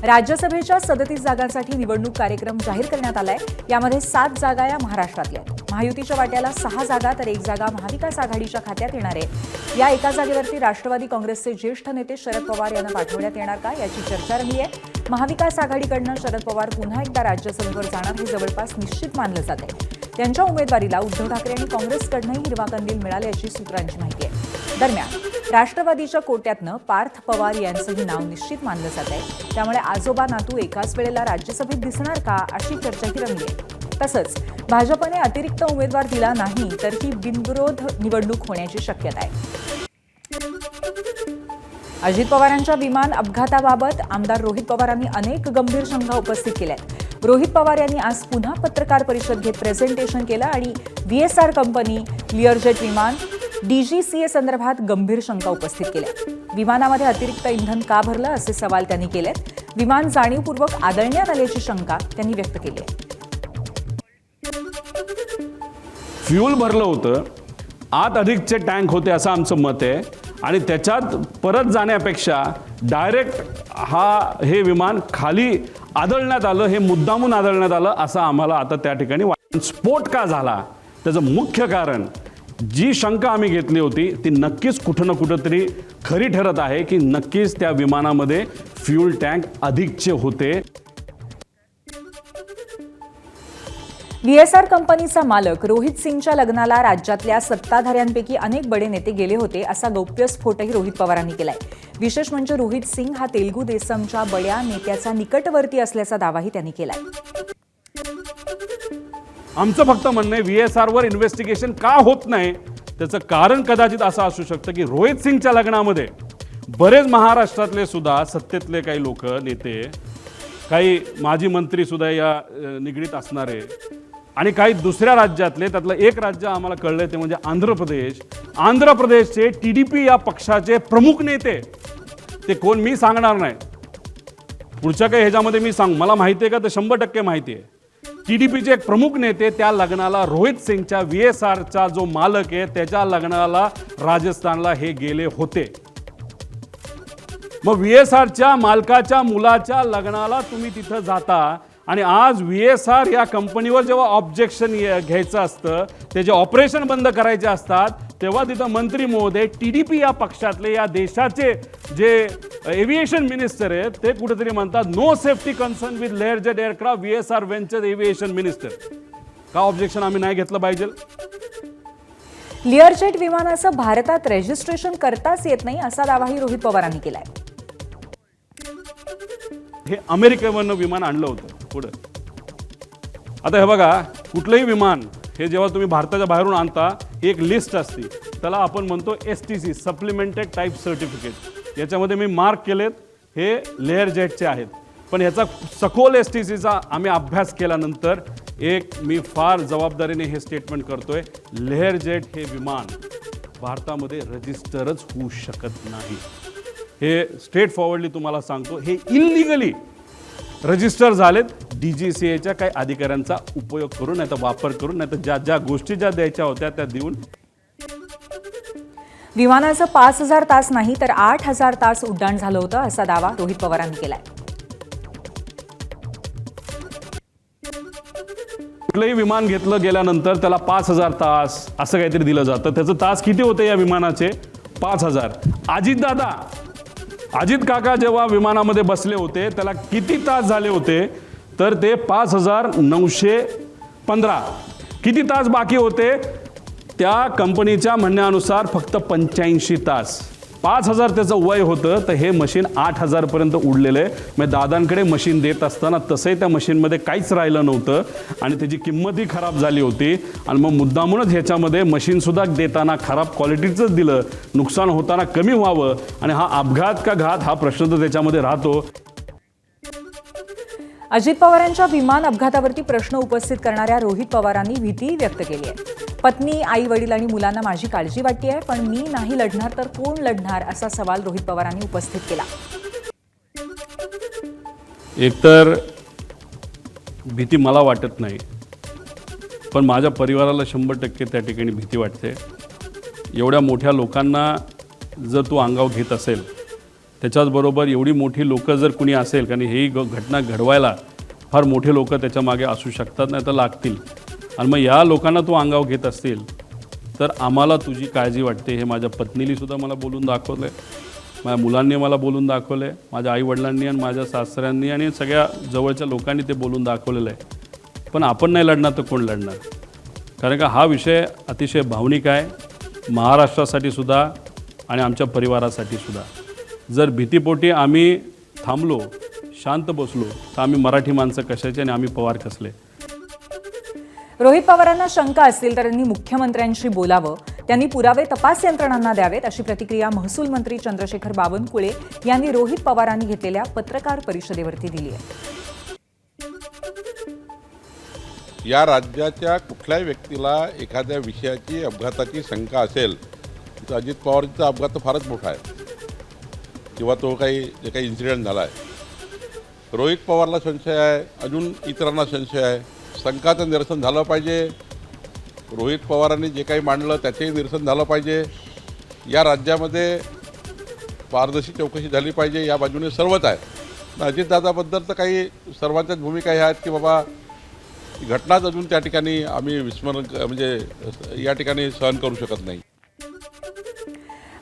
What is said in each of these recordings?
राज्यसभेच्या 37 जागांसाठी निवडणूक कार्यक्रम जाहीर करण्यात आलाय। यामध्ये 7 जागा या महाराष्ट्रातल्या आहेत। महायुतीच्या वाट्याला 6 जागा तर 1 जागा महाविकास आघाडीच्या खात्यात येणार आहे। या एका जागेवरती राष्ट्रवादी काँग्रेसचे ज्येष्ठ नेते शरद पवार यांना पाठवण्यात येणार का याची चर्चा रंगली आहे। महाविकास आघाडीकडनं शरद पवार पुन्हा एकदा राज्यसभेवर जाणार हे जवळपास निश्चित मानलं जात आहे। त्यांच्या उमेदवारीला उद्धव ठाकरे आणि काँग्रेसकडनंही हिरवा कंदील मिळाल्याची सूत्रांची माहिती आहे। दरम्यान राष्ट्रवादीच्या कोट्यातनं पार्थ पवार यांचंही नाव निश्चित मानलं जात आहे। त्यामुळे आजोबा नातू एकाच वेळेला राज्यसभेत दिसणार का अशी चर्चाही रंगली आहे। तसंच भाजपने अतिरिक्त उमेदवार दिला नाही तर ही बिनविरोध निवडणूक होण्याची शक्यता आहे। अजित पवारांच्या विमान अपघाताबाबत आमदार रोहित पवारांनी अनेक गंभीर शंका उपस्थित केल्या आहेत। रोहित पवार यांनी आज पुन्हा पत्रकार परिषद घेत प्रेझेंटेशन केलं आणि VSR कंपनी, लिअरजेट विमान, DGCA संदर्भात गंभीर शंका उपस्थित केल्या। विमानामध्ये अतिरिक्त इंधन का भरलं असे सवाल त्यांनी केलेत। विमान जाणीवपूर्वक आदळण्यात आल्याची शंका त्यांनी व्यक्त केली आहे। फ्यूल भरलं होतं, आत अधिकचे टँक होते असं आमचं मत आहे आणि त्याच्यात परत जाण्यापेक्षा डायरेक्ट हे विमान खाली आदळण्यात आलं, हे मुद्दामून आदळण्यात आलं असं आम्हाला आता त्या ठिकाणी वाटतं। स्फोट का झाला त्याचं मुख्य कारण, जी शंका आम्ही घेतली होती ती नक्कीच कुठं ना कुठंतरी खरी ठरत आहे की नक्कीच त्या विमानामध्ये फ्यूल टँक अधिकचे होते। VSR कंपनीचा मालक रोहित सिंगच्या लग्नाला राज्यातल्या सत्ताधाऱ्यांपैकी अनेक बडे नेते गेले होते असा गौप्यस्फोटही रोहित पवारांनी केलाय। विशेष म्हणजे रोहित सिंग हा तेलुगू देसमच्या बड्या नेत्याचा निकटवर्ती असल्याचा दावाही त्यांनी केलाय। आमचं फक्त म्हणणं आहे VSR वर इन्व्हेस्टिगेशन का होत नाही त्याचं कारण कदाचित असं असू शकतं की रोहित सिंगच्या लग्नामध्ये बरेच महाराष्ट्रातले सुद्धा सत्तेतले काही लोक, नेते, काही माजी मंत्री सुद्धा या निगडीत असणारे आणि काही दुसऱ्या राज्यातले, त्यातलं एक राज्य आम्हाला कळलंय ते म्हणजे आंध्र प्रदेश। आंध्र प्रदेशचे TDP या पक्षाचे प्रमुख नेते, ते कोण मी सांगणार नाही, पुढच्या काही ह्याच्यामध्ये मी मला माहिती आहे का तर 100% माहिती आहे। TDPचे एक प्रमुख नेते त्या लग्नाला, रोहित सिंगच्या VSRचा जो मालक आहे त्याच्या लग्नाला राजस्थानला हे गेले होते। मग VSRच्या मालकाच्या मुलाच्या लग्नाला तुम्ही तिथं जाता आणि आज VSR या कंपनीवर जेव्हा ऑब्जेक्शन घ्यायचं असतं, त्याचे ऑपरेशन बंद करायचे असतात, तेव्हा तिथं मंत्री महोदय TDP या पक्षातले, या देशाचे जे एव्हिएशन मिनिस्टर आहेत ते कुठेतरी म्हणतात no safety concern with Learjet aircraft VSR Venture aviation minister. का ऑब्जेक्शन आम्ही नाही घेतलं पाहिजे? लिअरजेट विमानाचं भारतात रजिस्ट्रेशन करताच येत नाही असा दावाही रोहित पवारांनी केलाय। हे अमेरिकेवरनं विमान आणलं होतं पुढं। आता हे बघा, कुठलंही विमान हे जेव्हा तुम्ही भारताच्या बाहेरून आणता एक लिस्ट असते, त्याला आपण म्हणतो STC, सप्लिमेंटेड टाईप सर्टिफिकेट। याच्यामध्ये मी मार्क केलेत, हे लेअरजेटचे आहेत, पण ह्याचा सखोल STCचा आम्ही अभ्यास केल्यानंतर मी फार जबाबदारीने हे स्टेटमेंट करतोय, लेअरजेट हे विमान भारतामध्ये रजिस्टरच होऊ शकत नाही। हे स्ट्रेट फॉरवर्डली तुम्हाला सांगतो, हे इल्लिगली रजिस्टर झालेत DGCAच्या काही अधिकाऱ्यांचा उपयोग करून, नाही तर वापर करून, नाही तर ज्या गोष्टी ज्या द्यायच्या होत्या त्या देऊन। विमानाचं 5000 तास नाही तर 8000 तास उड्डाण झालं होतं असा दावा रोहित पवारांनी केलाय। कुठलंही विमान घेतलं गेल्यानंतर त्याला 5000 तास असं काहीतरी दिलं जातं। त्याचं तास किती होते या विमानाचे? 5000। अजित काका जेव्हा विमानामध्ये बसले होते त्याला किती तास झाले होते तर ते 5915। किती तास बाकी होते? त्या कंपनीच्या म्हणण्यानुसार फक्त 85 तास। 5000 त्याचं वय होतं तर हे मशीन 8000 पर्यंत उडलेलं आहे। मग दादांकडे मशीन देत असताना तसंही त्या मशीनमध्ये काहीच राहिलं नव्हतं आणि त्याची किंमतही खराब झाली होती आणि मग मुद्दामूनच ह्याच्यामध्ये मशीनसुद्धा देताना खराब क्वालिटीचंच दिलं, नुकसान होताना कमी व्हावं आणि हा अपघात का घात हा प्रश्न तर त्याच्यामध्ये राहतो। अजित पवारांच्या विमान अपघातावरती प्रश्न उपस्थित करणाऱ्या रोहित पवारांनी भीती व्यक्त केली आहे। पत्नी, आई वडील आणि मुलांना माझी काळजी वाटते, पण मी नाही लढणार तर कोण लढणार असा सवाल रोहित पवारांनी उपस्थित केला। एकतर भीती मला वाटत नाही, पण माझ्या परिवाराला 100% त्या ठिकाणी भीती वाटते। एवढ्या मोठ्या लोकांना जर तू अंगावर घेत असेल त्याच्याचबरोबर एवढी मोठी लोकं जर कुणी असेल, कारण ही घटना घडवायला फार मोठे लोक त्याच्या मागे असू शकतात, नाही तर लागतील. आणि मग या लोकांना तू अंगावर घेत असतील तर आम्हाला तुझी काळजी वाटते. हे माझ्या पत्नीने सुद्धा मला बोलून दाखवलं आहे, माझ्या मुलांनी मला बोलून दाखवलं आहे, माझ्या आईवडिलांनी आणि माझ्या सासऱ्यांनी आणि सगळ्या जवळच्या लोकांनी ते बोलून दाखवलेलं आहे. पण आपण नाही लढणार तर कोण लढणार? कारण का हा विषय अतिशय भावनिक आहे, महाराष्ट्रासाठी सुद्धा आणि आमच्या परिवारासाठी सुद्धा. जर भीतीपोटी आम्ही थांबलो, शांत बसलो, तर आम्ही मराठी माणसं कशाचे आणि आम्ही पवार कसले? रोहित पवारांना शंका असतील तर त्यांनी मुख्यमंत्र्यांशी बोलावं, त्यांनी पुरावे तपास यंत्रणांना द्यावेत, अशी प्रतिक्रिया महसूल मंत्री चंद्रशेखर बावनकुळे यांनी रोहित पवारांनी घेतलेल्या पत्रकार परिषदेवरती दिली आहे. या राज्याच्या कुठल्याही व्यक्तीला एखाद्या विषयाची अपघाताची शंका असेल तर अजित पवारांचा अपघात तर फारच मोठा आहे किंवा तो जे काही इन्सिडेंट झाला आहे. रोहित पवारला संशय आहे, अजून इतरांना संशय आहे. शंकाचं निरसन झालं पाहिजे. रोहित पवारांनी जे काही मांडलं त्याचंही निरसन झालं पाहिजे. या राज्यामध्ये पारदर्शी चौकशी झाली पाहिजे. या बाजूने सर्वच आहे. अजितदादाबद्दल तर काही सर्वांच्याच भूमिका ह्या आहेत की बाबा घटनाच अजून त्या ठिकाणी आम्ही म्हणजे या ठिकाणी सहन करू शकत नाही.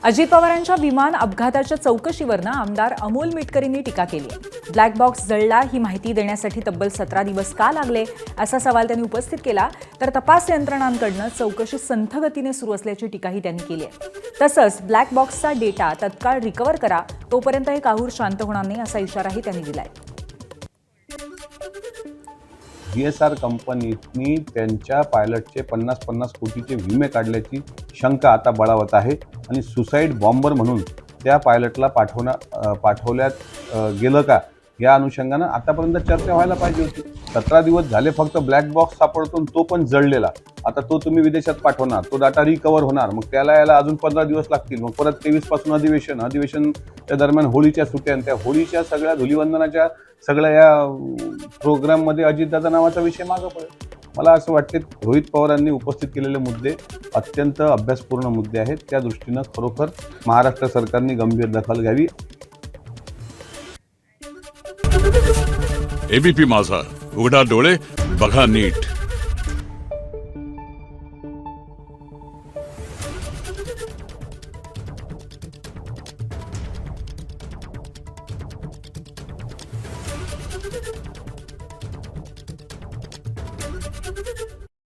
अजित पवारांच्या विमान अपघाताच्या चौकशीवरनं आमदार अमोल मिटकरींनी टीका केली आहे. ब्लॅक बॉक्स जळला ही माहिती देण्यासाठी तब्बल 17 दिवस का लागले असा सवाल त्यांनी उपस्थित केला. तर तपास यंत्रणांकडनं चौकशी संथ गतीने सुरू असल्याची टीकाही त्यांनी केली आहे. तसंच ब्लॅक बॉक्सचा डेटा तत्काळ रिकव्हर करा, तोपर्यंत हे काहूर शांत होणार नाही असा इशाराही त्यांनी दिलाय. GSR कंपनीनी त्यांच्या पायलटचे 50-50 कोटीचे विमे काढल्याची शंका आता बळावत आहे आणि सुसाईड बॉम्बर म्हणून त्या पायलटला पाठवल्यात गेलं का या अनुषंगानं आतापर्यंत चर्चा व्हायला पाहिजे होती. 17 दिवस झाले फक्त ब्लॅक बॉक्स सापडतो, तो पण जळलेला. आता तो तुम्ही विदेशात पाठवणार, तो डाटा रिकवर होणार, मग त्याला यायला अजून 15 दिवस लागतील. मग परत 23 पासून अधिवेशनच्या दरम्यान होळीच्या सुट्ट्या, आणि त्या होळीच्या सगळ्या धुलिवंदनाच्या सगळ्या या प्रोग्राममध्ये अजितदादा नावाचा विषय मागं पडेल. मला असं वाटते रोहित पवारांनी उपस्थित केलेले मुद्दे अत्यंत अभ्यासपूर्ण मुद्दे आहेत. त्या दृष्टीनं खरोखर महाराष्ट्र सरकारने गंभीर दखल घ्यावी. एबीपी माझा, उघडा डोळे बघा नीट.